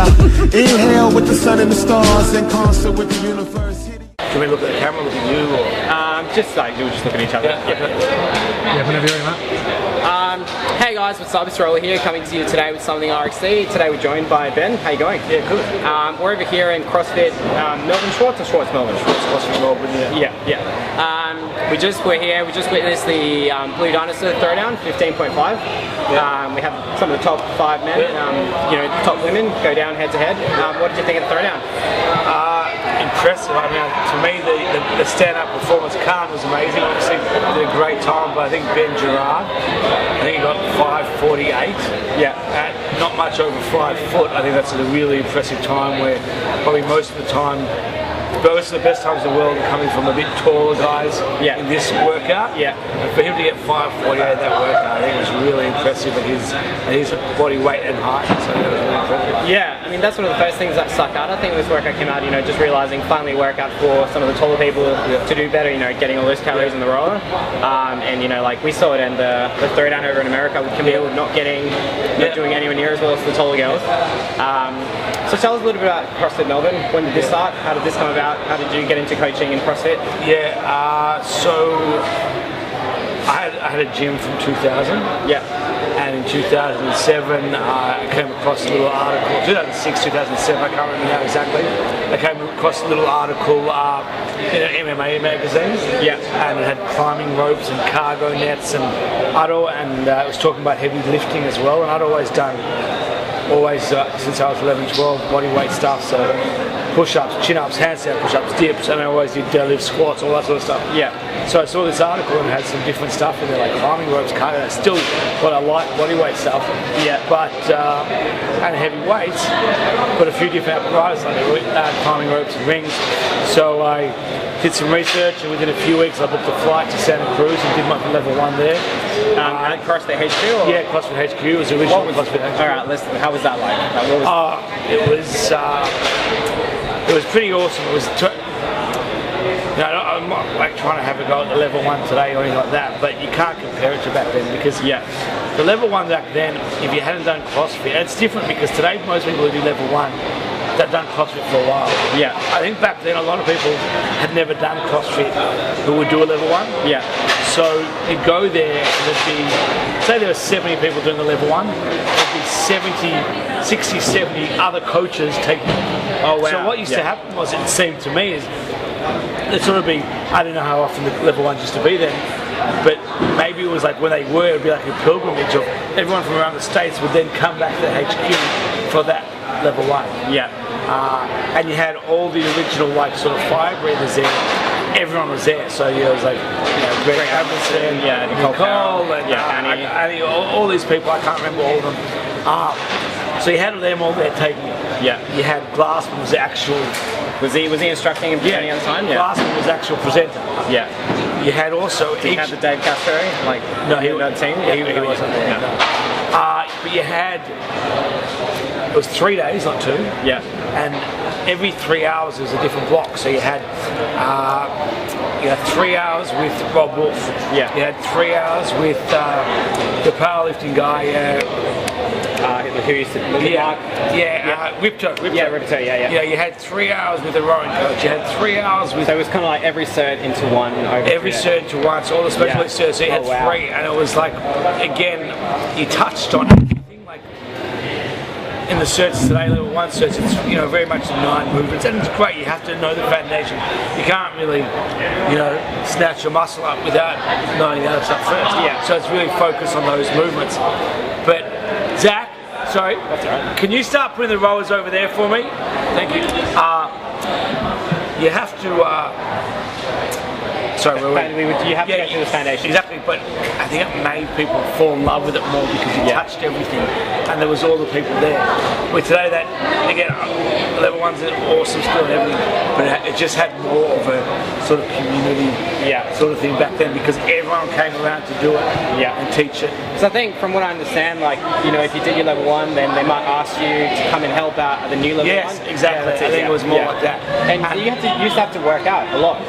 Inhale with the sun and the stars in concert with the universe. Can we look at the camera, look at you? Or? Just like you'll just look at each other. Yeah, whenever you're ready, Matt. Hey guys, what's up? It's Roller here, coming to you today with Something Rxd. Today we're joined by Ben. How you going? Yeah, good. We're over here in CrossFit Melbourne, Schwart or Schwart's Melbourne? CrossFit Melbourne, yeah. We just witnessed the Blue Dinosaur Throwdown 15.5. We have some of the top 5 men, top women go down head to head. What did you think of the Throwdown? Impressive. I mean, to me, the stand-up performance, Khan was amazing. Obviously, did a great time, but I think Ben Gerard, I think he got 5:48. Yeah. At not much over 5 foot. I think that's a really impressive time where probably most of the time, most of the best times in the world are coming from a bit taller guys in this workout. Yeah. And for him to get 5:48 that workout, I think was really impressive at his body weight and height. So that was really impressive. Yeah, I mean that's one of the first things that stuck out. I think this workout came out, just realizing finally workout for some of the taller people to do better. Getting all those calories in the roller, and like we saw it in the throwdown over in America with Camille not doing anywhere near as well as the taller girls. So tell us a little bit about CrossFit Melbourne. When did this start? How did this come about? How did you get into coaching in CrossFit? Yeah, so I had a gym from 2000. Yeah. And in 2007, I came across a little article, 2006, 2007, I can't remember now exactly. I came across a little article in an MMA magazine. Yeah. And it had climbing ropes and cargo nets, and it was talking about heavy lifting as well. And I'd always done, since I was 11, 12, body weight stuff, so push-ups, chin-ups, handstand push-ups, dips, and I always did deadlifts, squats, all that sort of stuff. Yeah. So I saw this article and it had some different stuff in there, like climbing ropes, cardio, still got a light body weight stuff. Yeah. But and heavy weights, but a few different apparatus like climbing ropes and rings. So I did some research, and within a few weeks I booked a flight to Santa Cruz and did my level 1 there. At CrossFit HQ? Or? Yeah, CrossFit HQ was originally CrossFit HQ. Alright, listen, how was that like? It was pretty awesome. It was I'm not like trying to have a go at the level 1 today or anything like that, but you can't compare it to back then because the level 1 back then, if you hadn't done CrossFit, and it's different because today most people who do level 1 they've done CrossFit for a while. Yeah. I think back then a lot of people had never done CrossFit who would do a level 1. Yeah. So you'd go there and there'd be, say there were 70 people doing the level 1, there'd be 60, 70 other coaches taking it. Oh wow. So what used to happen was, it seemed to me, is it'd sort of be, I don't know how often the level 1 used to be then, but maybe it was like when they were, it'd be like a pilgrimage of everyone from around the States would then come back to the HQ for that level 1. Yeah. And you had all the original sort of fire breathers there. Everyone was there, so it was like Greg Abramson, Nicole, and Annie, all these people. I can't remember all of them. So you had them all there taking it. Yeah. You had Glassman was the actual. Was he instructing him any other time? Yeah. Glassman was the actual presenter. Yeah. You had also. Did you have the Dave Castro? No, he not team. He wasn't there. No. But you had. It was 3 days, not 2. Yeah. And every 3 hours was a different block. So you had 3 hours with Rob Wolf. Yeah. You had 3 hours with the powerlifting guy. Who used to Ripto. Yeah, Ripto. Yeah, you had 3 hours with the rowing coach. You had 3 hours with. So it was kind of like every cert into one. Every cert into one. So all the specialist certs. So you had 3, and it was like, again, you touched on everything. Like in the certs today, level 1 certs, it's very much 9 movements, and it's great. You have to know the foundation. You can't really, snatch your muscle up without knowing the other stuff first. Yeah. So it's really focused on those movements. But Zach, sorry, that's all right. Can you start putting the rollers over there for me? Thank you. You have to. Sorry, you have to go through the foundation. Exactly, but I think it made people fall in love with it more because you touched everything, and there was all the people there. With today, that again, level 1's an awesome skill and everything, but it just had more of a sort of community sort of thing back then because everyone came around to do it and teach it. So I think, from what I understand, if you did your level 1, then they might ask you to come and help out at the new level 1. Yes, exactly. I think it was more like that. And you used to have to work out a lot.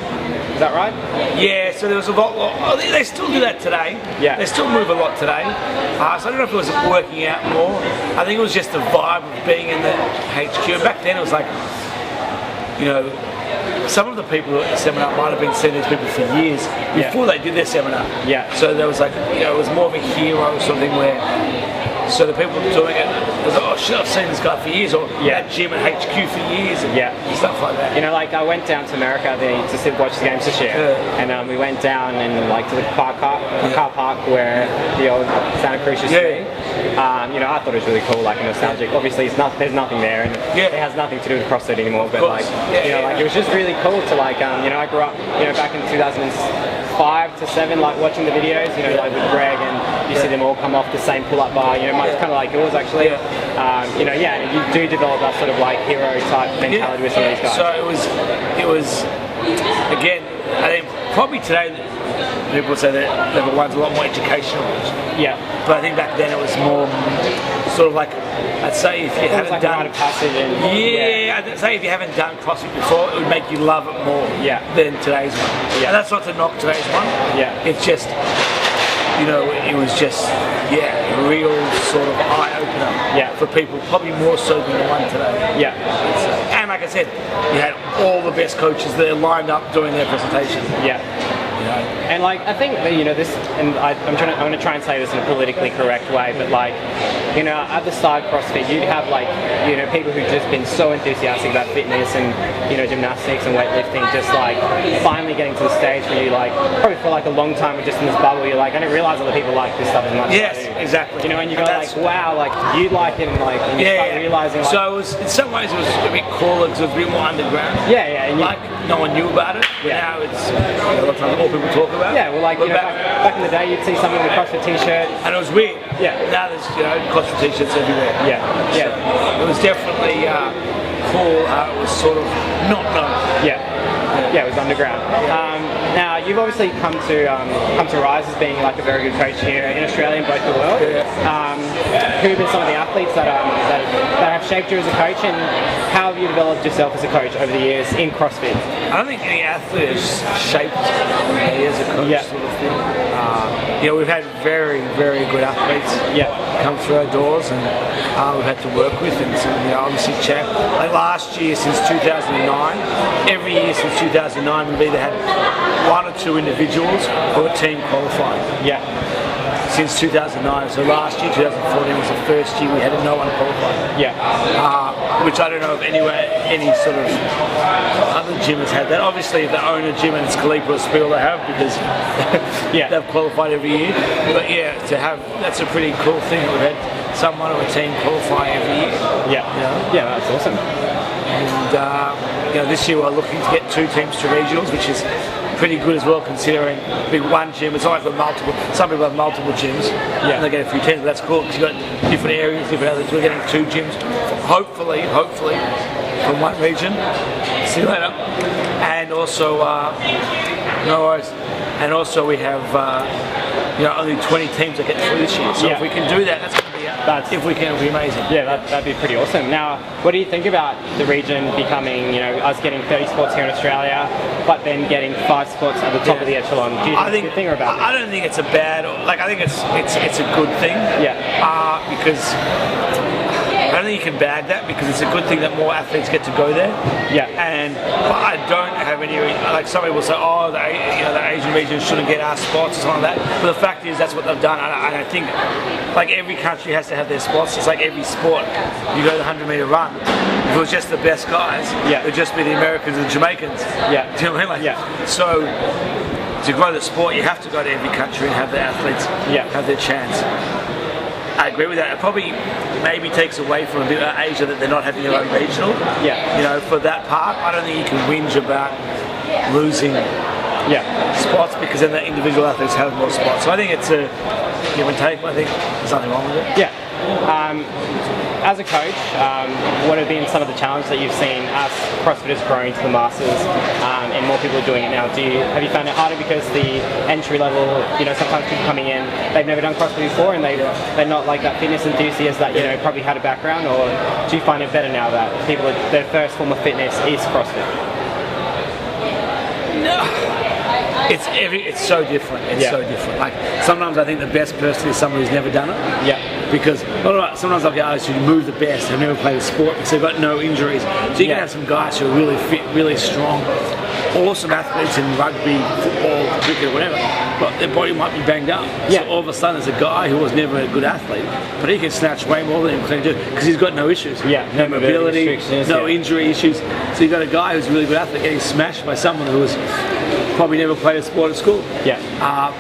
Is that right? Yeah, so there was a lot. They still do that today. Yeah. They still move a lot today. So I don't know if it was working out more. I think it was just the vibe of being in the HQ. And back then it was like, you know, some of the people at the seminar might have been seeing these people for years before they did their seminar. Yeah. So there was like, you know, it was more of a hero or something where, so the people doing it, was like, oh shit, I've seen this guy for years, or that gym at HQ for years, and stuff like that. You know, like I went down to America to sit watch the games this year, and we went down and like to the car park where the old Santa Cruz used to be. You know, I thought it was really cool, like nostalgic. Obviously, there's nothing there, and it has nothing to do with CrossFit anymore. But like, you know, like it was just really cool to like, you know, I grew up, you know, back in 2005 to 7, like watching the videos, you know, like with Greg, and you see them all come off the same pull-up bar. You know, it's kind of like yours actually. You know, you do develop that sort of like hero type mentality with some of these guys. So it was again, I think probably today people would say that level 1's a lot more educational. Yeah. But I think back then it was more sort of like, I'd say if you haven't like done a passage and, I'd say if you haven't done CrossFit before, it would make you love it more than today's one. And that's not to knock today's one. It's just, you know, it was just, a real sort of eye-opener for people, probably more so than the one today. And like I said, you had all the best coaches there lined up doing their presentation. You know? And like, I think that, you know, this, and I'm going to try and say this in a politically correct way, but like, you know, at the start of CrossFit, you'd have like, you know, people who've just been so enthusiastic about fitness and, you know, gymnastics and weightlifting, just like finally getting to the stage where you like, probably for like a long time, we're just in this bubble, you're like, I didn't realize other people like this stuff as much as I do. Exactly. You know, and you go like, wow, like you like it, and like, and you start realizing like. So it was, in some ways it was a bit cooler because it was a bit more underground. And like no one knew about it. Now it's, a lot of times all people talk about. Well, like, you know, back in the day, you'd see someone with a CrossFit t-shirt. And it was weird. Now there's, you know, CrossFit t-shirts everywhere. So it was definitely cool how it was sort of not known. It was underground. Now you've obviously come to rise as being like a very good coach here in Australia and both the world. Who have been some of the athletes that have shaped you as a coach, and how have you developed yourself as a coach over the years in CrossFit? I don't think any athlete has shaped me as a coach sort of thing. You know, we've had very, very good athletes come through our doors, and we've had to work with, and you know, obviously check. Like last year, since 2009, every year since 2009, we've either had one or two individuals or a team qualifying. Since 2009, so last year, 2014, was the first year we had no one qualify. Which I don't know if any sort of other gym has had that. Obviously, if they own a gym and it's Kalipa or Spiel, they have, because they've qualified every year. But to have, that's a pretty cool thing. We've had someone or a team qualify every year. That's awesome. And you know, this year we're looking to get 2 teams to regionals, which is pretty good as well, considering big one gym. It's not like with multiple. Some people have multiple gyms, and they get a few teams. But that's cool because you've got different areas, different others. We're getting 2 gyms, hopefully, from one region. See you later. And also, no worries. And also we have, you know, only 20 teams that get through this year. So if we can do that, that's going to be. If we can, it'll be amazing. That'd be pretty awesome. Now, what do you think about the region becoming, you know, us getting 30 spots here in Australia, but then getting 5 spots at the top of the echelon? Do you think it's a good thing or a bad thing? I don't think it's a bad, like, I think it's a good thing. Because I don't think you can bag that, because it's a good thing that more athletes get to go there. And I don't have any, like some people say, oh, the Asian region shouldn't get our spots or something like that. But the fact is, that's what they've done. And I think, like, every country has to have their spots. It's like every sport. You go to the 100-meter run. If it was just the best guys, it would just be the Americans and the Jamaicans. Do you know what I mean? So to grow the sport, you have to go to every country and have the athletes have their chance. I agree with that. It probably maybe takes away from a bit of Asia that they're not having their own regional. You know, for that part, I don't think you can whinge about losing spots, because then the individual athletes have more spots. So I think it's a give and take. I think there's nothing wrong with it. As a coach, what have been some of the challenges that you've seen as CrossFitters growing to the masses, and more people are doing it now? Have you found it harder because the entry level, you know, sometimes people coming in, they've never done CrossFit before, and they're not like that fitness enthusiast that, you know, probably had a background, or do you find it better now that people, their first form of fitness is CrossFit? It's so different. It's so different. Like sometimes I think the best person is someone who's never done it. Yeah. Because sometimes I'll get guys who move the best have never played a sport because they've got no injuries. So you can have some guys who are really fit, really strong, awesome athletes in rugby, football, cricket, whatever, but their body might be banged up. Yeah. So all of a sudden there's a guy who was never a good athlete, but he can snatch way more than him can do because he's got no issues. Yeah. No mobility, no injury issues. So you've got a guy who's a really good athlete getting smashed by someone who was probably never played a sport at school. Yeah.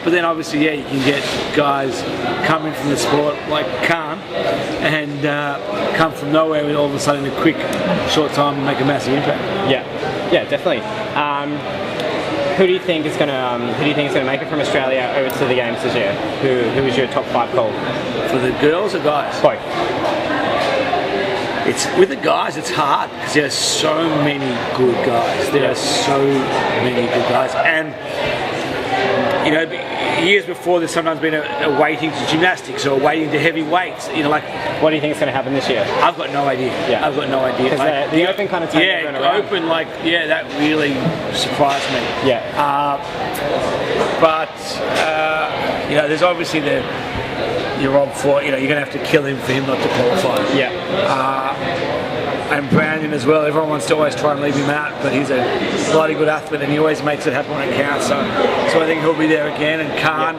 But then obviously, you can get guys coming from the sport like Khan and come from nowhere and all of a sudden in a quick, short time and make a massive impact. Yeah. Yeah, definitely. Who do you think is going to make it from Australia over to the games this year? Who is your top 5 call? For the girls or guys? Both. With the guys, it's hard because there's so many good guys. There are so many good guys, and years before there's sometimes been a weighting to gymnastics or a weighting to heavy weights. What do you think is going to happen this year? I've got no idea. Yeah. I've got no idea. Because the Open kind of turned everyone around. Open, that really surprised me. Yeah. But there's obviously your Rob Ford. You're going to have to kill him for him not to qualify. Yeah. And Brandon as well. Everyone wants to always try and leave him out, but he's a bloody good athlete and he always makes it happen when it counts. So I think he'll be there again. And Khan,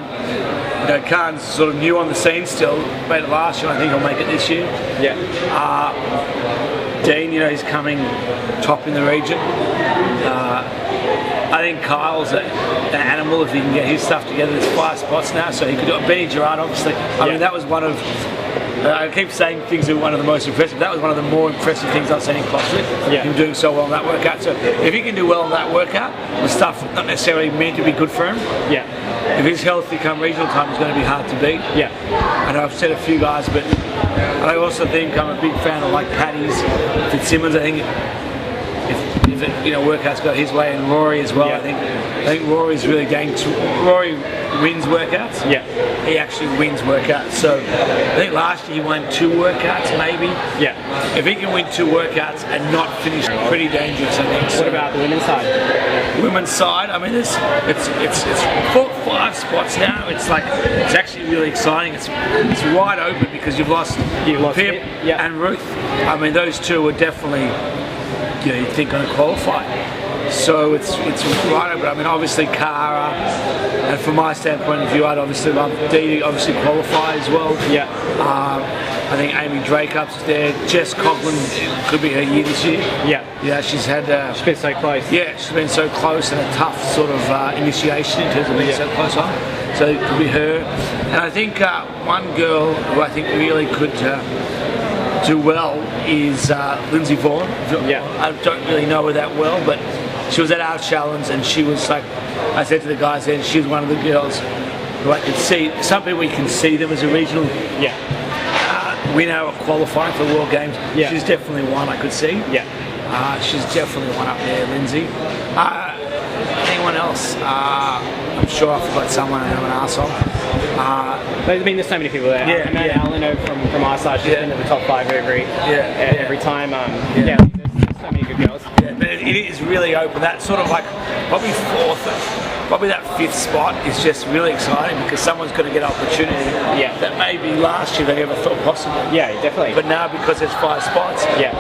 Khan's sort of new on the scene still. Made it last year. I think he'll make it this year. Yeah. Dean, he's coming top in the region. I think Kyle's an animal if he can get his stuff together. There's 5 spots now, so he could do it. Benny Gerard, obviously. I mean, that was one of. I keep saying things are one of the most impressive. That was one of the more impressive things I've seen in CrossFit. Yeah. Him doing so well in that workout. So if he can do well in that workout, the stuff not necessarily meant to be good for him. Yeah. If his health come regional time, it's going to be hard to beat. Yeah. And I've said a few guys, but I also think I'm a big fan of Paddy's, Fitzsimmons. I think if workouts go his way, and Rory as well. Yeah. I think Rory's really going to. Rory wins workouts. Yeah. He actually wins workouts. So I think last year he won 2 workouts, maybe. Yeah. If he can win 2 workouts and not finish, pretty dangerous, I think. What about the women's side? Women's side, I mean, it's 4-5 spots now. It's actually really exciting. It's wide open because you've lost Pip and Ruth. I mean, those 2 are definitely you think going to qualify. So it's right over. I mean, obviously Cara, and from my standpoint of view, I'd obviously love Dee to obviously qualify as well. Yeah. I think Amy Dracup's there. Jess Coughlin could be her year this year. Yeah. Yeah, she's had. She's been so close. Yeah, she's been so close and a tough sort of initiation in terms of being so close on. So it could be her. And I think one girl who I think really could do well is Lindsay Vaughan. Yeah. I don't really know her that well, but she was at our challenge and she was I said to the guys then, she was one of the girls who I could see. Some people you can see them as a regional winner or qualifying for the World Games. Yeah. She's definitely one I could see. Yeah. She's definitely one up there, Lindsay. Anyone else? I'm sure I forgot someone and I'm an arsehole. There's so many people there. Yeah, Alino from our side, she's been in the top 5 every time. There's so many good girls. Yeah, but it is really open. That sort of probably 4th, probably that 5th spot is just really exciting because someone's going to get opportunity that maybe last year they never thought possible. Yeah, definitely. But now because there's 5 spots. Yeah.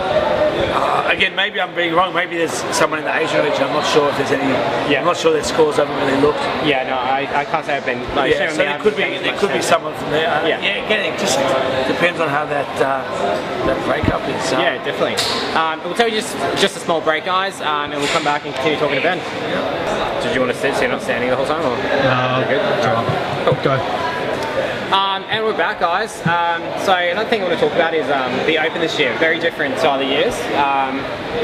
Again, maybe I'm being wrong. Maybe there's someone in the Asian region. I'm not sure if there's any. Yeah. I'm not sure their scores haven't really looked. Yeah, no, I can't say I've been. So there could be someone from there. Again, it just depends on how that breakup is. Yeah, definitely. We'll tell you just a small break, guys, and we'll come back and continue talking to Ben. Yeah. Did you want to sit so you're not standing the whole time? Or? No, good. Cool. Go. And we're back, guys. So another thing I want to talk about is the Open this year. Very different to other years.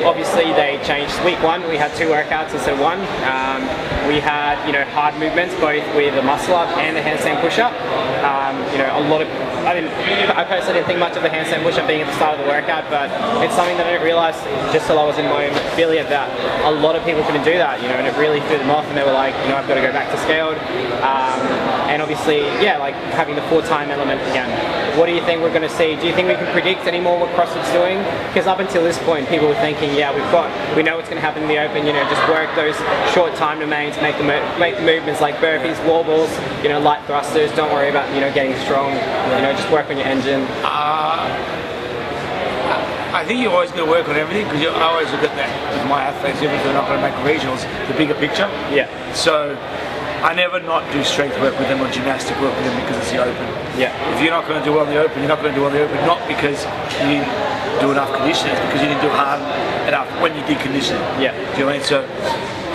Obviously, they changed. Week 1, we had 2 workouts instead of 1. We had hard movements, both with the muscle up and the handstand push-up. A lot of. I personally didn't think much of the handstand push-up being at the start of the workout, but it's something that I didn't realise just till I was in my own affiliate that a lot of people couldn't do that. And it really threw them off, and they were like, I've got to go back to scaled. And obviously, having the 4-time element again what do you think we're going to see? Do you think we can predict any more what CrossFit's doing? Because up until this point, people were thinking, yeah, we know what's going to happen in the open. You know, just work those short time domains, make the movements like burpees, wall balls, you know, light thrusters. Don't worry about, you know, getting strong. You know, just work on your engine. I think you're always going to work on everything, because I always look at that with my athletes, even if they're not going to make regionals, the bigger picture. Yeah. So I never not do strength work with them or gymnastic work with them because it's the open. Yeah. If you're not going to do well in the open, you're not going to do well in the open, not because you didn't do enough conditioning, it's because you didn't do hard enough when you did conditioning. Yeah. Do you know what I mean? So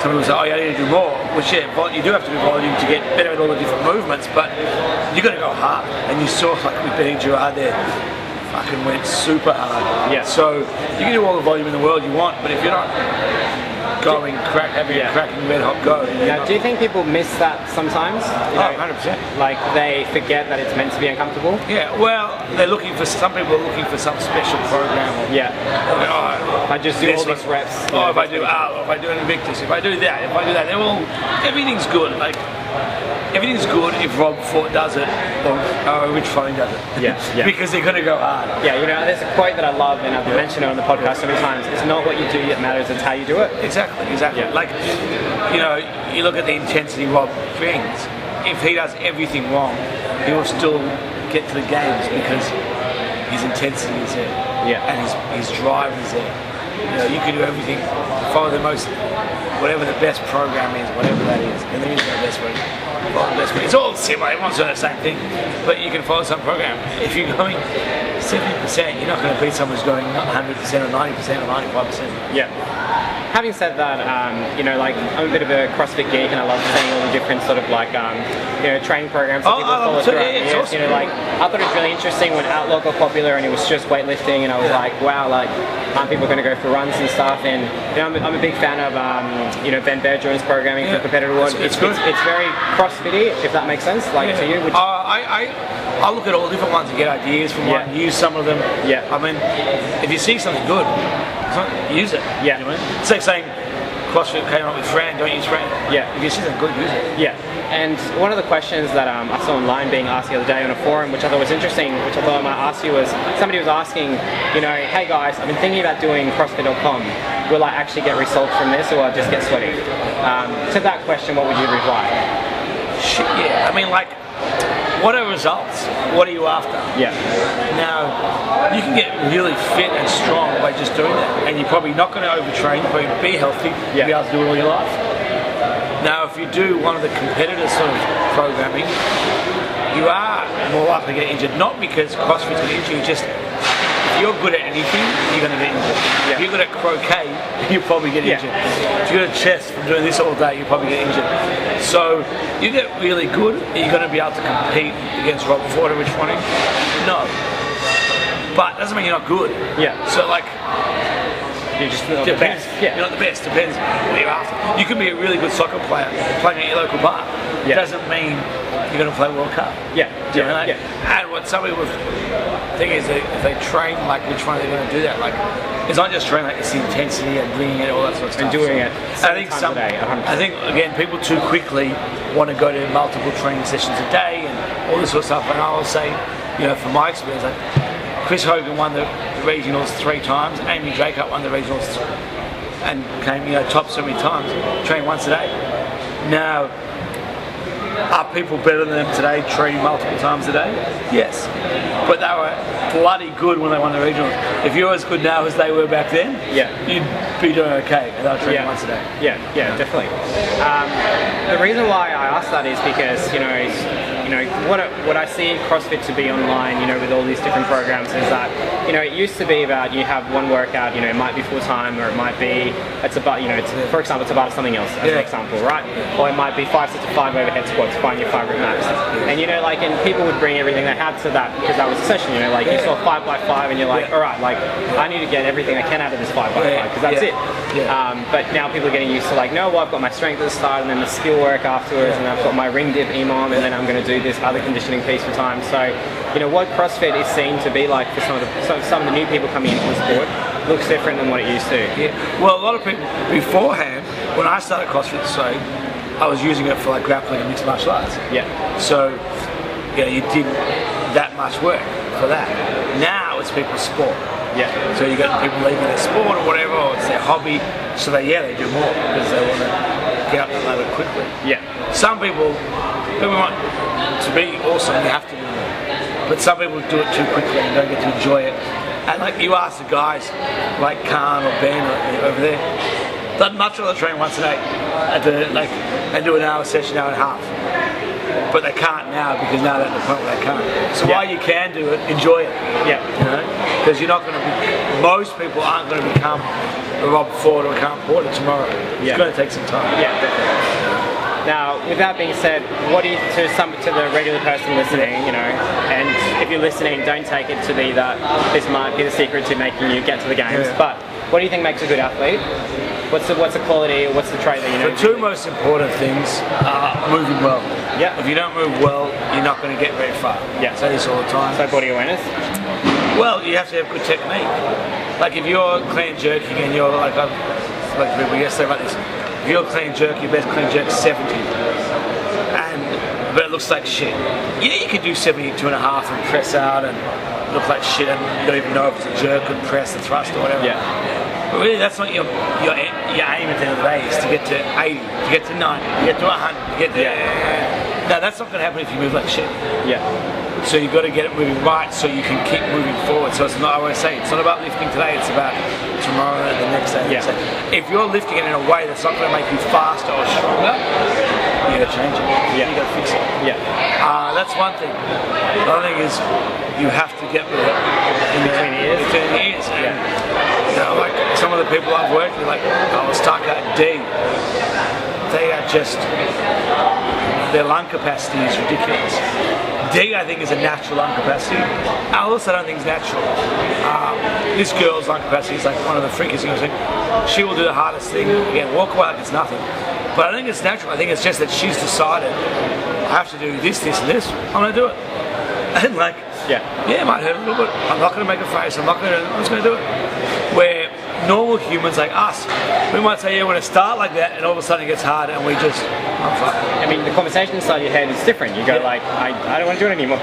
some people say, oh, you need to do more. Which, yeah, you do have to do volume to get better at all the different movements, but you've got to go hard. And you saw, like with Benny Gerard there, fucking went super hard. Yeah. So you can do all the volume in the world you want, but if you're not going, having a cracking red hot go. Now, do you think people miss that sometimes? You know, 100%. Like they forget that it's meant to be uncomfortable? Yeah, well, some people are looking for some special program. Yeah. I just do all these reps. If I do an Invictus, if I do that, everything's good. Like, everything's good if Rob Ford does it or Rich Froning does it. Yeah. Because they're going to go hard. Yeah, you know, there's a quote that I love, and I've mentioned it on the podcast so many times. It's not what you do that matters, it's how you do it. Exactly. Yeah. Like, you know, you look at the intensity Rob brings. If he does everything wrong, he will still get to the games because his intensity is there. Yeah. And his drive is there. You know, you can do everything, follow whatever the best program is, whatever that is, and there is no best way. It's all similar, everyone's doing the same thing, but you can follow some program. If you're going 70%, you're not going to beat someone who's going 100% or 90% or 95%. Yeah. Having said that, you know, like, I'm a bit of a CrossFit geek, and I love seeing all the different sort of like, you know, training programs that people follow throughout the years. Awesome. You know, like, I thought it was really interesting when Outlaw got popular and it was just weightlifting, and I was like, wow, like, people are going to go for runs and stuff. And you know, I'm a big fan of, you know, Ben Bergeron's programming for Competitor World. It's good. It's very CrossFit-y, if that makes sense, like to you. I look at all the different ones and get ideas from one, use some of them. Yeah. I mean, if you see something good, use it. Yeah. You know what I mean? It's like saying CrossFit came up with Fran, don't use Fran. Yeah. If you see something good, use it. Yeah. And one of the questions that I saw online being asked the other day on a forum, which I thought was interesting, which I thought I might ask you, was somebody was asking, you know, hey guys, I've been thinking about doing CrossFit.com. Will I actually get results from this, or will I just get sweaty? To that question, what would you reply? Shit, yeah. I mean, like, what are results? What are you after? Yeah. Now, you can get really fit and strong by just doing that, and you're probably not going to overtrain, you're probably be healthy, you'll be able to do it all your life. Now, if you do one of the competitor sort of programming, you are more likely to get injured, not because CrossFit's going to injure you, just if you're good at anything, you're going to get injured. Yeah. If you're good at croquet, you'll probably get injured. If you're good at chess from doing this all day, you'll probably get injured. So you get really good, are you going to be able to compete against Rob Ford or Rich Froning? No. But doesn't mean you're not good. Yeah. So like, you're just not the best. Yeah. You're not the best, depends what you're after. You could be a really good soccer player playing at your local bar. Yeah. Doesn't mean you're going to play World Cup. Yeah. Do you know that? And what some people think is that if they train like which one they're going to do that, like, it's not just training, like, it's the intensity and bringing it, all that sort of stuff. And doing it I think again, people too quickly want to go to multiple training sessions a day and all this sort of stuff. And I will say, you know, from my experience, like, Chris Hogan won the regionals 3 times, Amy Jacob won the regionals and came, you know, top so many times, trained once a day. Now, are people better than them today training multiple times a day? Yes. But they were bloody good when they won the regionals. If you're as good now as they were back then, you'd be doing okay, and they were training once a day. Yeah, definitely. The reason why I asked that is because, you know, what I see CrossFit to be online, you know, with all these different programs, is that, you know, it used to be about you have one workout, you know, it might be full time, or it might be, it's about, you know, for example, it's about something else, as an example, right? Or it might be 5 sets of 5 overhead squats, find your 5 rep max. And, you know, like, and people would bring everything they had to that because that was a session, you know, like, you saw 5x5 and you're like, all right, like, I need to get everything I can out of this 5x5 because that's it. But now people are getting used to, like, no, well, I've got my strength at the start and then the skill work afterwards, and I've got my ring dip EMOM, and then I'm going to do this other conditioning piece for time. So, you know, what CrossFit is seen to be like for some of the new people coming into the sport looks different than what it used to. Yeah. Well, a lot of people beforehand, when I started CrossFit, so I was using it for like grappling and mixed martial arts. Yeah. So, yeah, you did that much work. for that. Now it's people's sport. Yeah. So you got people leaving their sport or whatever, or it's their hobby, so they do more because they want to get up the ladder quickly. Yeah. Some people want to be awesome, you have to do more. But some people do it too quickly and don't get to enjoy it. And like you ask the guys like Khan or Ben over there, they'd much rather train once a day and do an hour session, hour and a half. But they can't now because now they're at the point where they can't. So while you can do it, enjoy it. Yeah. You know? Because you're not going to be, most people aren't going to become a Rob Ford or a Cam Porter tomorrow. It's going to take some time. Yeah, definitely. Now, with that being said, what do you, to the regular person listening, you know, and if you're listening, don't take it to be that this might be the secret to making you get to the games, but what do you think makes a good athlete? What's the quality, or what's the trait that you know? The two most important things are moving well. Yeah. If you don't move well, you're not going to get very far. Yeah. I say this all the time. So body awareness? Well, you have to have good technique. Like if you're clean jerking and you're like people yesterday about this, if you're clean jerk, your best clean jerk is 70. But it looks like shit. Yeah, you could do 72 and a half and press out and look like shit and you don't even know if it's a jerk or press, the thrust or whatever. Yeah. But really that's not your aim at the end of the day, is to get to 80, to get to 90, to get to 100, to get to... No, that's not going to happen if you move like shit. Yeah. So you've got to get it moving right so you can keep moving forward. So it's not, I always say, it's not about lifting today, it's about tomorrow and the next day. Yeah. If you're lifting it in a way that's not going to make you faster or stronger, you got to change it. Yeah. You got to fix it. Yeah. That's one thing. The other thing is you have to get rid of it in between ears. Between the ears. And, you know, like some of the people I've worked with, like Starker D, they are just, their lung capacity is ridiculous. D, I think, is a natural lung capacity. Alice, I don't think is natural. This girl's lung capacity is like one of the freakiest things. She will do the hardest thing, again, walk away like it's nothing. But I think it's natural. I think it's just that she's decided, I have to do this, this, and this. I'm going to do it. And like, it might hurt a little bit. I'm not going to make a face. I'm just going to do it. Where normal humans like us, we might say, yeah, we're going to start like that, and all of a sudden it gets hard, and we just, I'm fucked. I mean, the conversation inside your head is different. You go like, I don't want to do it anymore.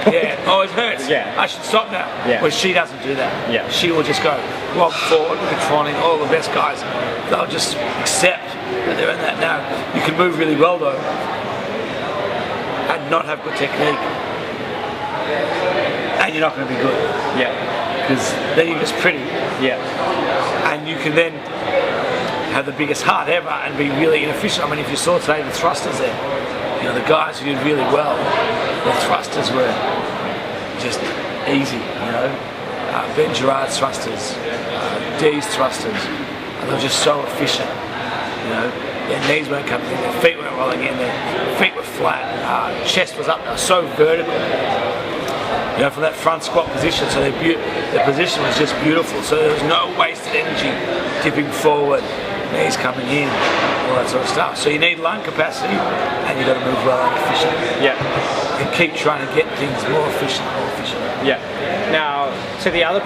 Oh, it hurts. I should stop now. Where she doesn't do that. She will just go, walk forward, controlling all the best guys. They'll just accept that they're in that now. You can move really well though, and not have good technique, and you're not going to be good. Because then you're just pretty. And you can then have the biggest heart ever and be really inefficient. I mean, if you saw today the thrusters there, you know, the guys who did really well, the thrusters were just easy, you know. Ben Gerard's thrusters, D's thrusters, and they're just so efficient, you know. Their knees weren't coming in, their feet weren't rolling in, their feet were flat, chest was up, they were so vertical. You know, from that front squat position, so their position was just beautiful. So there was no wasted energy tipping forward, knees coming in, all that sort of stuff. So you need lung capacity, and you've got to move well and efficient. And keep trying to get things more efficient, Now, to the other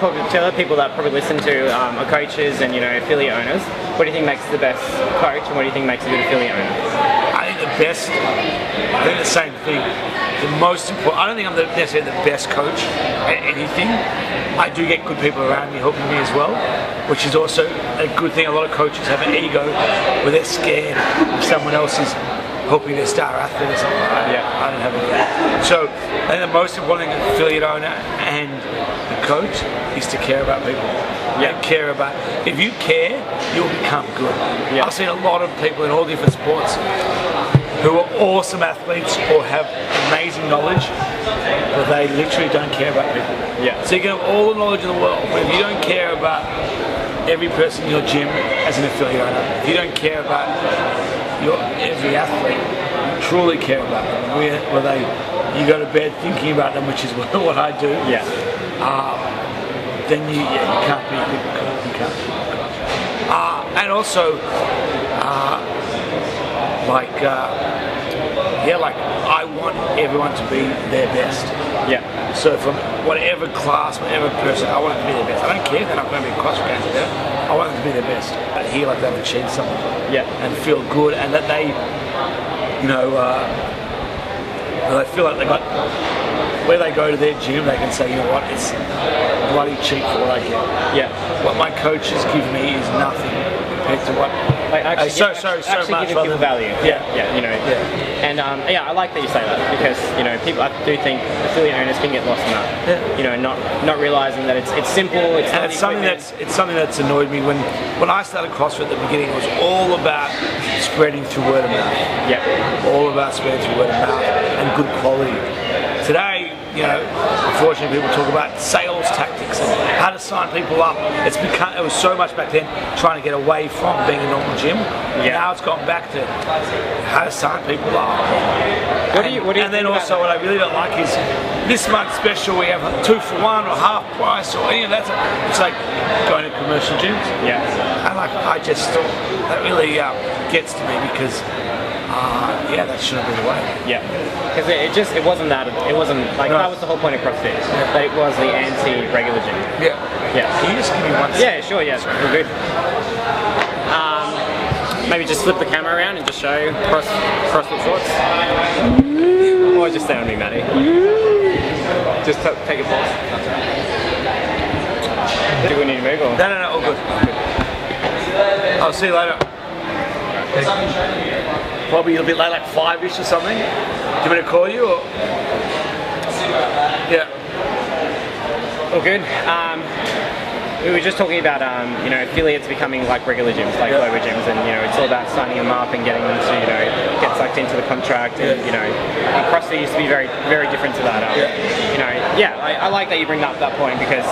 people that probably listen to are coaches and, you know, affiliate owners, what do you think makes the best coach, and what do you think makes a good affiliate owner? I think the same thing. The most important, I don't think I'm necessarily the best coach at anything. I do get good people around me helping me as well, which is also a good thing. A lot of coaches have an ego where they're scared if someone else is helping their star athlete or something like that. I don't have any of that. So I think the most important thing, the affiliate owner and the coach, is to care about people. Care about, if you care, you'll become good. I've seen a lot of people in all different sports who are awesome athletes or have amazing knowledge, but they literally don't care about people. So you can have all the knowledge in the world, but if you don't care about every person in your gym as an affiliate owner, if you don't care about every athlete, you truly care about them, where you go to bed thinking about them, which is what I do, then you can't be a good coach. You can't be a good coach. And also, I want everyone to be their best. So from whatever class, whatever person, I want them to be their best. I don't care if they're not going to be cross games there. I want them to be their best. I hear like they've achieved something. And feel good, and that they, you know, they feel like they got where they go to their gym, they can say, you know what, it's bloody cheap for what I get. Yeah. What my coaches give me is nothing compared to what. Like actually, so much giving people value. Yeah. You know. Yeah. And I like that you say that because you know people. I do think affiliate owners can get lost in that. Yeah. You know, not realizing that it's simple. It's something that's annoyed me when I started CrossFit at the beginning. It was all about spreading through word of mouth. Yeah. All about spreading through word of mouth and good quality. Today, you know, unfortunately, people talk about sales tactics and how to sign people up. It was so much back then trying to get away from being a normal gym. Yeah. Now it's gone back to how to sign people up. And then also what I really don't like is this month's special we have 2 for 1 or half price or any of that. It's like going to commercial gyms. Yeah. And that really gets to me because that shouldn't be the way. Yeah, because it wasn't that was the whole point of CrossFit, that it was the anti-regular gym. Yeah. Yeah. Can you just give me one? Yeah, sure. Yeah, we're good. Maybe just flip the camera around and just show CrossFit shorts. Or just stay on me, Matty. Just take a pause. Do we need to move or? No, all good. I'll see you later. Probably a bit late, like 5-ish or something. Do you want me to call you or? Yeah. All good. We were just talking about affiliates becoming like regular gyms, like lower gyms, and it's all about signing them up and getting them to get sucked into the contract, and and CrossFit used to be very, very different to that. I like that you bring up that point because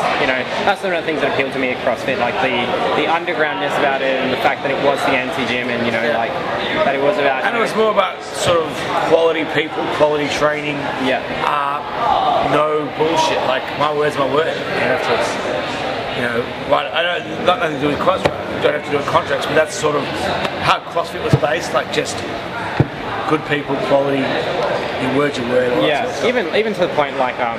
that's one of the things that appealed to me at CrossFit, like the undergroundness about it and the fact that it was the anti-gym and like that it was about. And it was more about sort of quality people, quality training. Yeah. No bullshit. Like my word's my word. I don't got nothing to do with CrossFit. Don't have to do with contracts, but that's sort of how CrossFit was based. Like just good people, quality. Your word's your word. Yeah, even to the point like I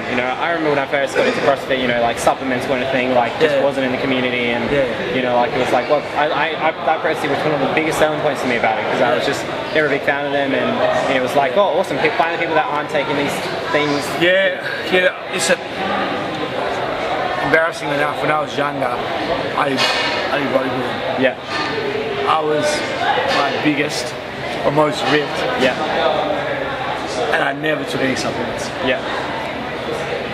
remember when I first got into CrossFit, like supplements weren't a thing, like just wasn't in the community, and like it was like, well, that personally was one of the biggest selling points to me about it because I was just never a big fan of them, and it was like, oh, awesome, find the people that aren't taking these things. Yeah. Listen, embarrassingly enough, when I was younger, I did bodybuilding. Yeah. I was my biggest or most ripped. Yeah. And I never took any supplements. Yeah.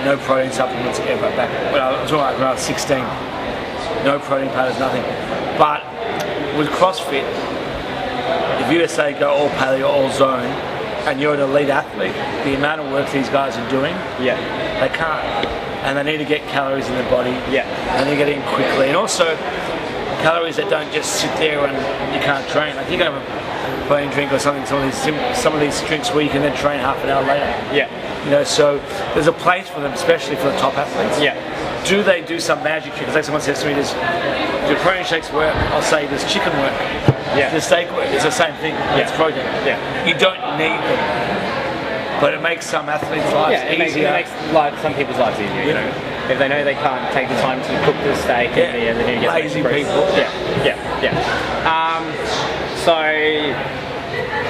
No protein supplements ever. Back when I was 16. No protein powders, nothing. But with CrossFit, if you say go all paleo, all zone, and you're an elite athlete, the amount of work these guys are doing, they can't. And they need to get calories in their body. Yeah. And they get in quickly. And also calories that don't just sit there and you can't train. Like you can have a protein drink or something, some of these drinks where you can then train half an hour later. Yeah. So there's a place for them, especially for the top athletes. Yeah. Do they do some magic trick? Like someone says to me, do protein shakes work? I'll say, does chicken work? Yeah. Does steak work? It's the same thing. It's protein. Yeah. You don't need them. But it makes some athletes' lives easier. It makes some people's lives easier, If they know they can't take the time to cook the steak and then get lazy people. Yeah. So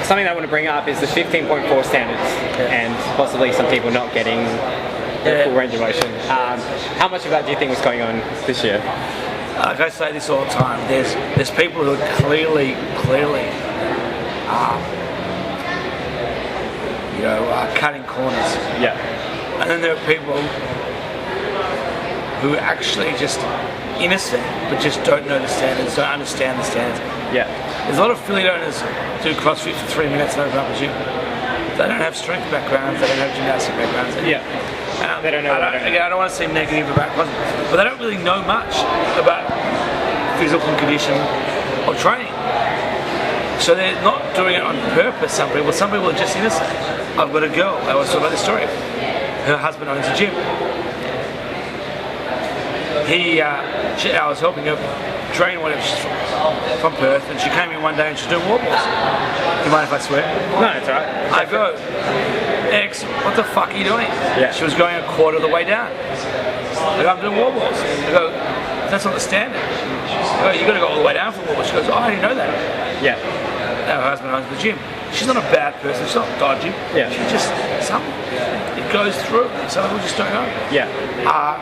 something that I want to bring up is the 15.4 standards and possibly some people not getting the full range of motion. How much of that do you think was going on this year? Like I say this all the time, there's people who are clearly cutting corners. Yeah. And then there are people who are actually just innocent but just don't know the standards, don't understand the standards. Yeah. There's a lot of affiliate owners do CrossFit for 3 minutes and open up a gym. They don't have strength backgrounds, they don't have gymnastic backgrounds. They don't know. I don't want to seem negative about CrossFit, but they don't really know much about physical condition or training. So they're not doing it on purpose, some people are just innocent. I've got a girl, I was talking about this story. Her husband owns a gym. I was helping her train whatever, she's from Perth, and she came in one day and she's doing wall balls. Do you mind if I swear? No, it's alright. I go, X, what the fuck are you doing? Yeah. She was going a quarter of the way down. I go, I'm doing wall balls. I go, that's not the standard. I go, you got to go all the way down for wall balls. She goes, oh, I didn't know that. Yeah. Her husband owns the gym. She's not a bad person, she's not dodgy. Yeah. She's just some goes through. Some people just don't know. Yeah.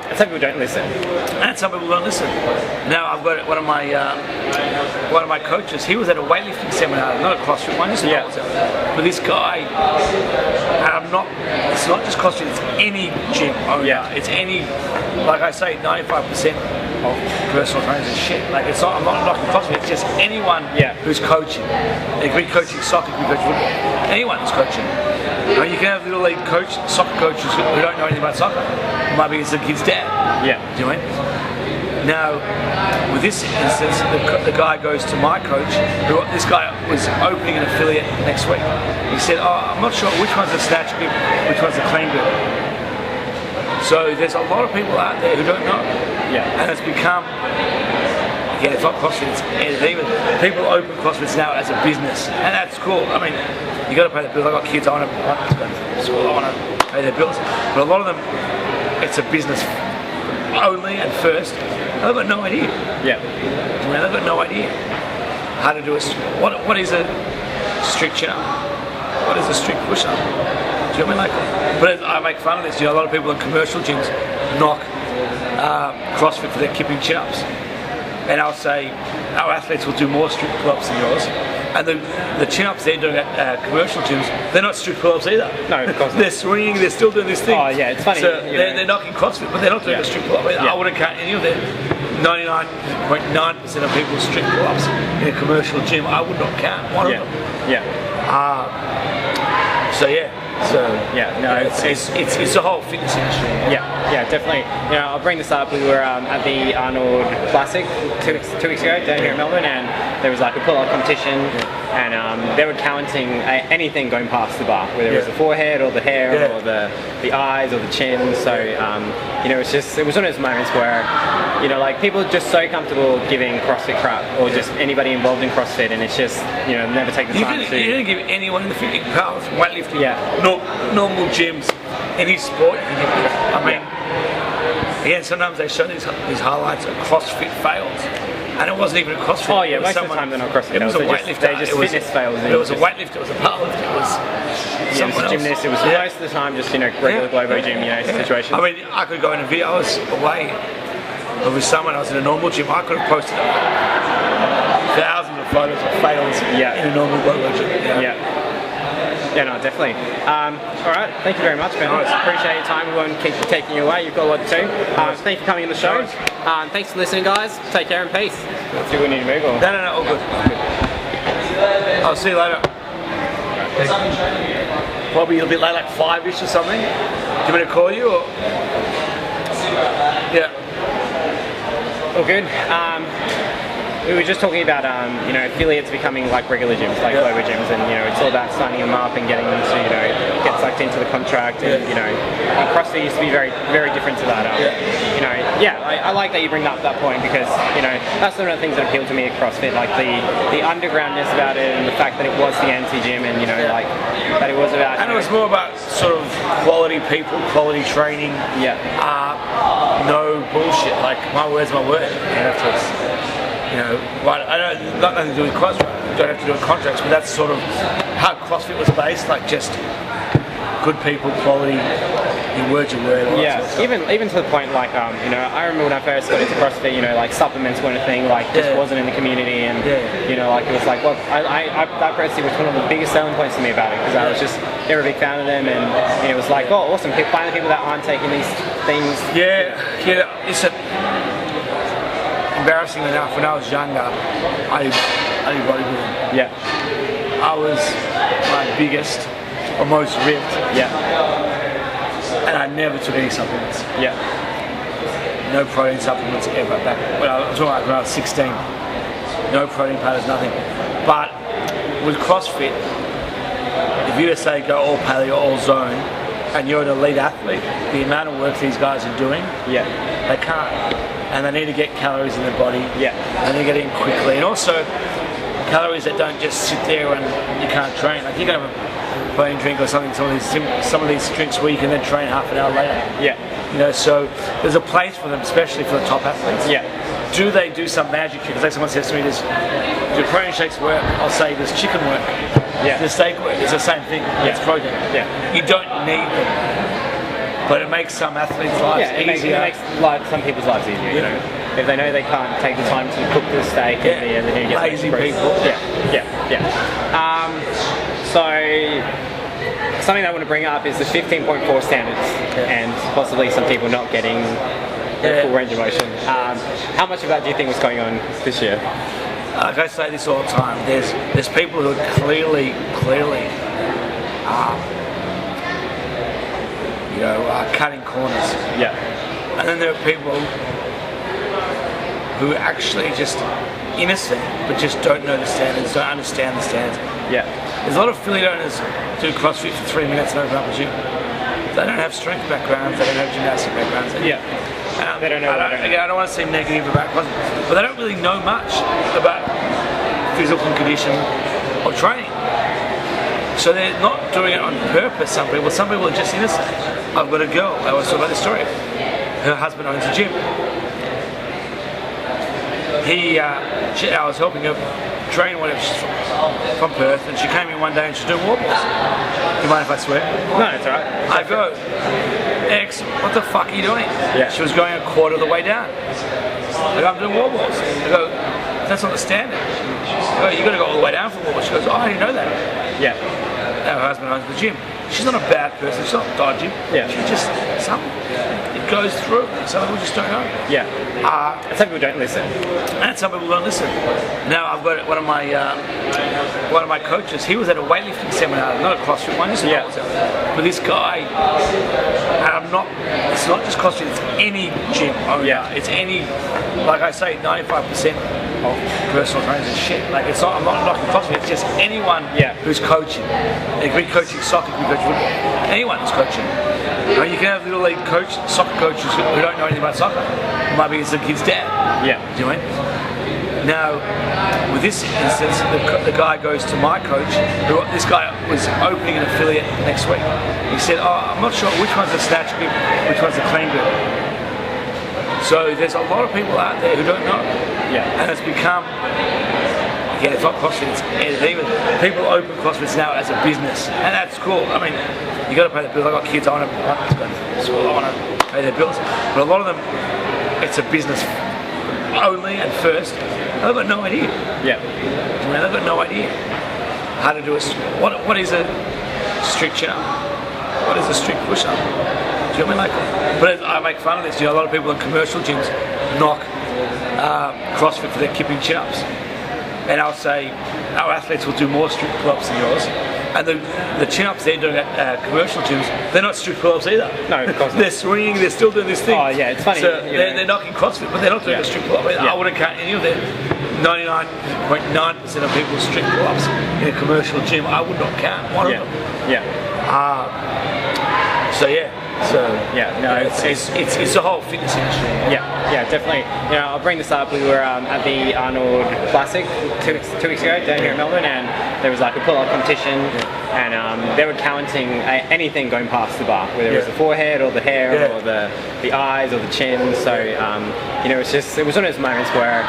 And some people don't listen. And some people don't listen. Now I've got one of my coaches. He was at a weightlifting seminar, not a CrossFit one, just a but this guy, and it's not just CrossFit, it's any gym owner. Yeah. It's any, like I say, 95% of personal trainers is shit. Like I'm not knocking CrossFit, it's just anyone who's coaching. It could be coaching soccer, it could be coaching football. Anyone who's coaching. You can have little league soccer coaches who don't know anything about soccer. Maybe it's the kid's dad. Yeah. Do you know what I mean? Now, with this instance, the guy goes to my coach, this guy was opening an affiliate next week. He said, I'm not sure which one's a snatch grip, which one's a clean grip. So there's a lot of people out there who don't know. Yeah. And it's become, again, it's not CrossFit, it's even people open CrossFits now as a business. And that's cool. I mean, you got to pay the bills. I've got kids, I want to go to school, I want to pay their bills. But a lot of them, it's a business only and first. They've got no idea. Yeah. They've got no idea how to do what is a strict chin-up? What is a strict push-up? Do you know what I mean? But I make fun of this. You know, a lot of people in commercial gyms knock CrossFit for their kipping chin-ups. And I'll say, our athletes will do more strict pull-ups than yours. And the chin-ups they're doing at commercial gyms, they're not strict pull-ups either. No, of course not. They're swinging, they're still doing this thing. Oh yeah, it's funny. So they're knocking CrossFit, but they're not doing a strict pull-up. I wouldn't count any of them. 99.9% of people strict pull-ups in a commercial gym. I would not count one of them. Yeah. It's the whole fitness industry. Yeah, definitely. You know, I'll bring this up. We were at the Arnold Classic 2 weeks ago down here in Melbourne, and there was like a pull-up competition, and they were counting anything going past the bar, whether it was the forehead or the hair or the eyes or the chin. So you know, it was one of those moments where, you know, like people are just so comfortable giving CrossFit crap, or just anybody involved in CrossFit, and it's just, you know, never take the time to. You don't give anyone in the fitness, powerlifting, weightlifting, normal gyms, any sport. I mean, again, sometimes they show these highlights of CrossFit fails, and it wasn't even a CrossFit. Oh yeah, most of the time they're not CrossFit. It was a weightlifter. They just fitness fails. It was a weightlifter. It was a powerlifter. It was someone else. Gymnast. It was most of the time just, you know, regular Globo gym, you know, situation. I mean, I could go in a video. I was away with someone. I was in a normal gym. I could have posted thousands of photos of fails in a normal Globo gym. Yeah, no, definitely. All right, thank you very much, Ben. Nice. Appreciate your time. We won't keep taking you away. You've got a lot to do. Thanks for coming on the show. Nice. Thanks for listening, guys. Take care and peace. Let's see if we need to move on. No, all good. I'll see you later. Probably a bit late, like 5-ish or something. Do you want me to call you or? Yeah. All good. We were just talking about, you know, affiliates becoming like regular gyms, like Globo gyms, and, you know, it's all about signing them up and getting them to, you know, get sucked into the contract, and, you know, and CrossFit used to be very, very different to that. You know, I like that you bring up that point, because, you know, that's one of the things that appealed to me at CrossFit, like the undergroundness about it, and the fact that it was the anti-gym, and, you know, like, that it was about... And it was more about sort of quality people, quality training. No bullshit, like, my word's my word. You know, I don't, not nothing to do with CrossFit, don't have to do with contracts, but that's sort of how CrossFit was based, like just good people, quality, your word's your word. Even to the point, like, you know, I remember when I first got into CrossFit, you know, like supplements weren't a thing, like just wasn't in the community, and you know, like it was like, well, that personally was one of the biggest selling points to me about it, because I was just never a big fan of them, and you know, it was like, oh, awesome, find the people that aren't taking these things. Listen, embarrassingly enough, when I was younger, I did bodybuilding. I was my biggest or most ripped. And I never took any supplements. No protein supplements ever. Back when I was 16. No protein powders, nothing. But with CrossFit, if you just say go all paleo, all zone, and you're an elite athlete, the amount of work these guys are doing, they can't. And they need to get calories in their body. And they get in quickly. And also, calories that don't just sit there and you can't train. Like you can have a protein drink or something, some of these drinks where you can then train half an hour later. You know, so there's a place for them, especially for the top athletes. Do they do some magic trick? Like someone says to me, do protein shakes work? I'll say, does chicken work? Does steak work? It's the same thing. It's protein. You don't need them. but it makes some athletes' lives easier. It makes some people's lives easier, you know. If they know they can't take the time to cook the steak and then get lazy people. Yeah. So something that I want to bring up is the 15.4 standards and possibly some people not getting the full range of motion. How much of that do you think was going on this year? Like I say this all the time, there's people who are clearly cutting corners. Yeah. And then there are people who are actually just innocent but just don't know the standards, don't understand the standards. Yeah. There's a lot of affiliate owners do CrossFit for 3 minutes and open up a gym. They don't have strength backgrounds, they don't have gymnastic backgrounds. They don't know. I don't want to seem negative about CrossFit, but they don't really know much about physical condition or training. So they're not doing it on purpose, some people are just innocent. I've got a girl, I always talk about this story. Her husband owns a gym. I was helping her train whatever, she's from Perth, and she came in one day and she's doing wall balls. Do you mind if I swear? No, it's alright. I go, X, what the fuck are you doing? Yeah. She was going a quarter of the way down. I go, I'm doing wall balls. I go, that's not the standard. I go, you got to go all the way down for wall balls. She goes, oh, I didn't know that. Yeah. Her husband owns the gym. She's not a bad person, she's not dodgy. Yeah. She just, it goes through. Some people just don't know. Yeah. And some people don't listen. And some people don't listen. Now I've got one of my coaches, he was at a weightlifting seminar, not a CrossFit one, just a but this guy, it's not just CrossFit, it's any gym owner. Yeah. It's any, like I say, 95% of personal trainers is shit. Like I'm not knocking CrossFit, it's just anyone who's coaching. It could be coaching soccer, it could be coaching football. Anyone who's coaching. You can have little league soccer coaches who don't know anything about soccer. It might be it's the kid's dad. Yeah. Do you know what I mean? Now, with this instance, the guy goes to my coach, this guy was opening an affiliate next week. He said, I'm not sure which one's a snatch grip, which one's a clean grip. So there's a lot of people out there who don't know. Yeah. And it's become, it's not CrossFit, it's even, people open CrossFits now as a business, and that's cool. I mean, you got to pay the bills. I've got kids, I want to go to school, I want to pay their bills. But a lot of them, it's a business only and first. They've got no idea. Yeah. I mean, they've got no idea how to do what is a strict chin-up? What is a strict push-up? Do you know what I mean? But I make fun of this. You know, a lot of people in commercial gyms knock CrossFit for their kipping chin-ups. And I'll say, our athletes will do more strict pull-ups than yours. And the chin-ups they're doing at commercial gyms, they're not strict pull-ups either. No, of course not. They're swinging, they're still doing this thing. Oh yeah, it's funny. So they're knocking CrossFit, but they're not doing a strict pull-up. I wouldn't count any of them. 99.9% of people's strict pull-ups in a commercial gym, I would not count one of them. Yeah. It's the whole fitness industry. Yeah, definitely. You know, I'll bring this up. We were at the Arnold Classic 2 weeks ago down here in Melbourne, and there was like a pull-up competition, and they were counting anything going past the bar, whether it was the forehead or the hair or the eyes or the chin. So you know, it was one of those moments where,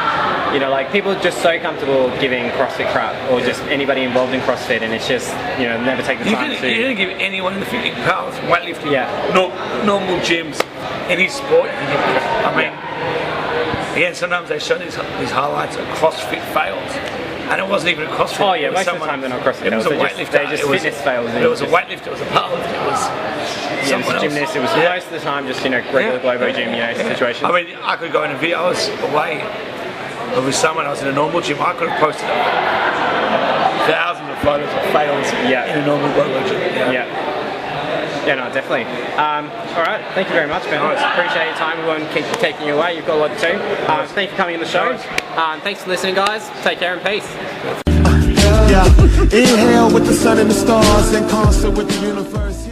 you know, like people are just so comfortable giving CrossFit crap, or just anybody involved in CrossFit, and it's just, you know, never take the time to. You don't give anyone in the fitting powers, weightlifting, normal gyms, any sport. I mean, again, sometimes they show these highlights of CrossFit fails, and it wasn't even a CrossFit. Oh yeah, most of the time they're not CrossFit. It was a weightlifter. It was fitness fails. It was a weightlifter. It was a powerlifter. It was someone else. Gymnast. It was most of the time just, you know, regular Globo gym, you know, situation. I mean, I could go in a video. I was away with someone. I was in a normal gym. I could have posted thousands of photos of fails in a normal Globo gym. Yeah, no, definitely. All right, thank you very much, Ben. Appreciate your time. We won't keep taking you away. You've got a lot to do. Thanks for coming on the show. Thanks for listening, guys. Take care and peace. Inhale with the sun and the stars in concert with the universe.